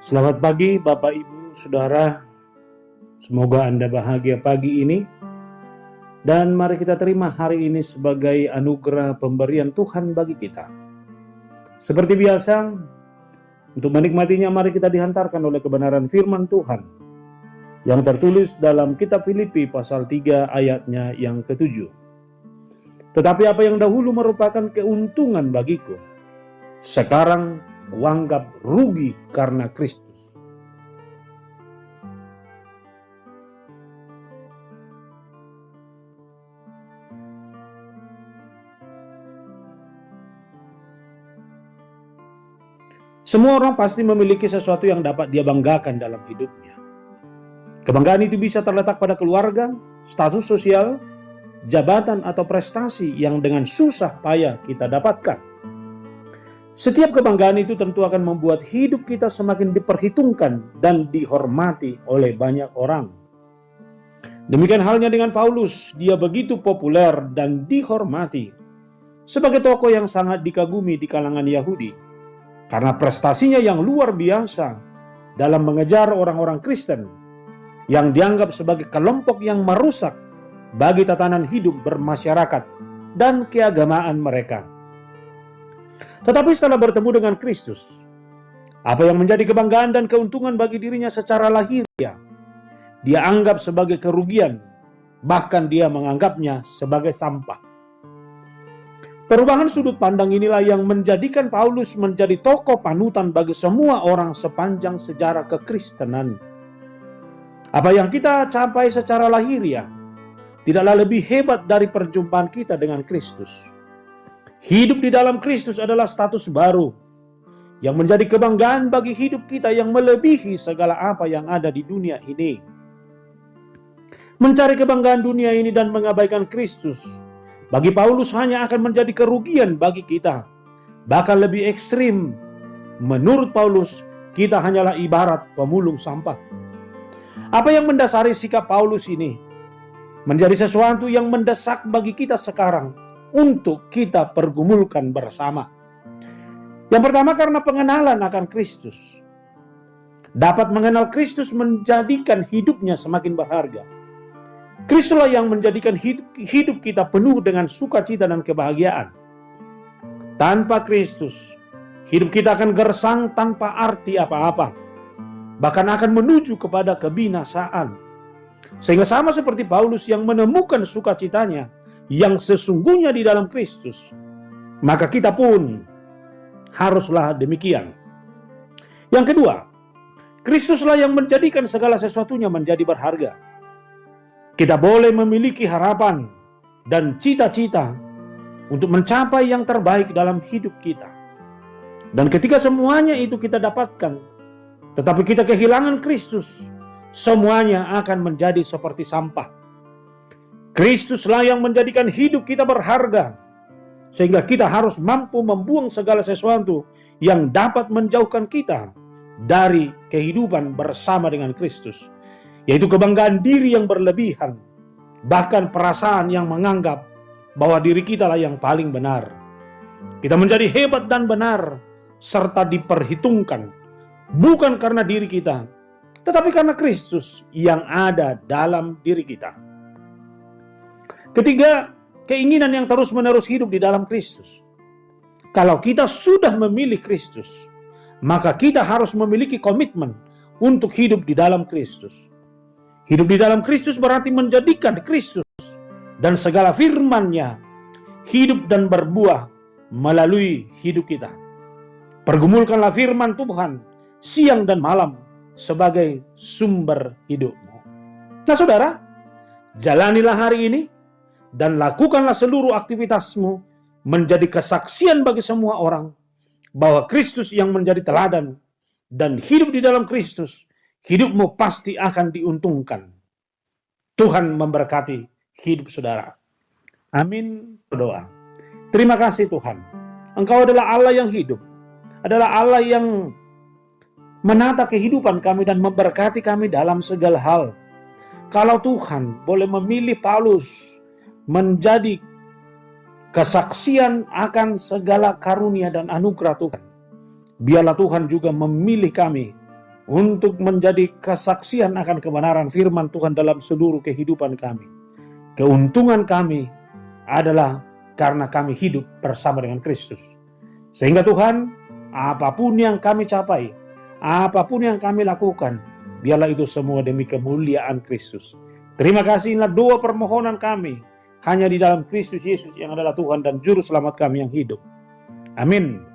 Selamat pagi Bapak Ibu Saudara, semoga Anda bahagia pagi ini. Dan mari kita terima hari ini sebagai anugerah pemberian Tuhan bagi kita. Seperti biasa, untuk menikmatinya mari kita dihantarkan oleh kebenaran firman Tuhan yang tertulis dalam kitab Filipi pasal 3 ayatnya yang ke-7. Tetapi apa yang dahulu merupakan keuntungan bagiku, sekarang kuanggap rugi karena Kristus. Semua orang pasti memiliki sesuatu yang dapat dia banggakan dalam hidupnya. Kebanggaan itu bisa terletak pada keluarga, status sosial, jabatan atau prestasi yang dengan susah payah kita dapatkan. Setiap kebanggaan itu tentu akan membuat hidup kita semakin diperhitungkan dan dihormati oleh banyak orang. Demikian halnya dengan Paulus, dia begitu populer dan dihormati sebagai tokoh yang sangat dikagumi di kalangan Yahudi karena prestasinya yang luar biasa dalam mengejar orang-orang Kristen yang dianggap sebagai kelompok yang merusak bagi tatanan hidup bermasyarakat dan keagamaan mereka. Tetapi setelah bertemu dengan Kristus, apa yang menjadi kebanggaan dan keuntungan bagi dirinya secara lahiriah, dia anggap sebagai kerugian, bahkan dia menganggapnya sebagai sampah. Perubahan sudut pandang inilah yang menjadikan Paulus menjadi tokoh panutan bagi semua orang sepanjang sejarah kekristenan. Apa yang kita capai secara lahiriah tidaklah lebih hebat dari perjumpaan kita dengan Kristus. Hidup di dalam Kristus adalah status baru yang menjadi kebanggaan bagi hidup kita yang melebihi segala apa yang ada di dunia ini. Mencari kebanggaan dunia ini dan mengabaikan Kristus bagi Paulus hanya akan menjadi kerugian bagi kita. Bahkan lebih ekstrim, menurut Paulus, kita hanyalah ibarat pemulung sampah. Apa yang mendasari sikap Paulus ini menjadi sesuatu yang mendesak bagi kita sekarang untuk kita pergumulkan bersama. Yang pertama, karena pengenalan akan Kristus. Dapat mengenal Kristus menjadikan hidupnya semakin berharga. Kristuslah yang menjadikan hidup kita penuh dengan sukacita dan kebahagiaan. Tanpa Kristus, hidup kita akan gersang tanpa arti apa-apa. Bahkan akan menuju kepada kebinasaan. Sehingga sama seperti Paulus yang menemukan sukacitanya yang sesungguhnya di dalam Kristus, maka kita pun haruslah demikian. Yang kedua, Kristuslah yang menjadikan segala sesuatunya menjadi berharga. Kita boleh memiliki harapan dan cita-cita untuk mencapai yang terbaik dalam hidup kita. Dan ketika semuanya itu kita dapatkan, tetapi kita kehilangan Kristus, semuanya akan menjadi seperti sampah. Kristuslah yang menjadikan hidup kita berharga, sehingga kita harus mampu membuang segala sesuatu yang dapat menjauhkan kita dari kehidupan bersama dengan Kristus, yaitu kebanggaan diri yang berlebihan, bahkan perasaan yang menganggap bahwa diri kita lah yang paling benar. Kita menjadi hebat dan benar, serta diperhitungkan, bukan karena diri kita, tetapi karena Kristus yang ada dalam diri kita. Ketiga, keinginan yang terus-menerus hidup di dalam Kristus. Kalau kita sudah memilih Kristus, maka kita harus memiliki komitmen untuk hidup di dalam Kristus. Hidup di dalam Kristus berarti menjadikan Kristus dan segala firman-Nya hidup dan berbuah melalui hidup kita. Pergumulkanlah firman Tuhan siang dan malam sebagai sumber hidupmu. Nah saudara, jalanilah hari ini dan lakukanlah seluruh aktivitasmu menjadi kesaksian bagi semua orang bahwa Kristus yang menjadi teladan, dan hidup di dalam Kristus, hidupmu pasti akan diuntungkan. Tuhan memberkati hidup saudara. Amin. Berdoa. Terima kasih Tuhan. Engkau adalah Allah yang hidup, adalah Allah yang menata kehidupan kami dan memberkati kami dalam segala hal. Kalau Tuhan boleh memilih Paulus menjadi kesaksian akan segala karunia dan anugerah Tuhan, biarlah Tuhan juga memilih kami untuk menjadi kesaksian akan kebenaran firman Tuhan dalam seluruh kehidupan kami. Keuntungan kami adalah karena kami hidup bersama dengan Kristus. Sehingga Tuhan, apapun yang kami capai, apapun yang kami lakukan, biarlah itu semua demi kemuliaan Kristus. Terima kasih, inilah doa permohonan kami, hanya di dalam Kristus Yesus yang adalah Tuhan dan Juru Selamat kami yang hidup. Amin.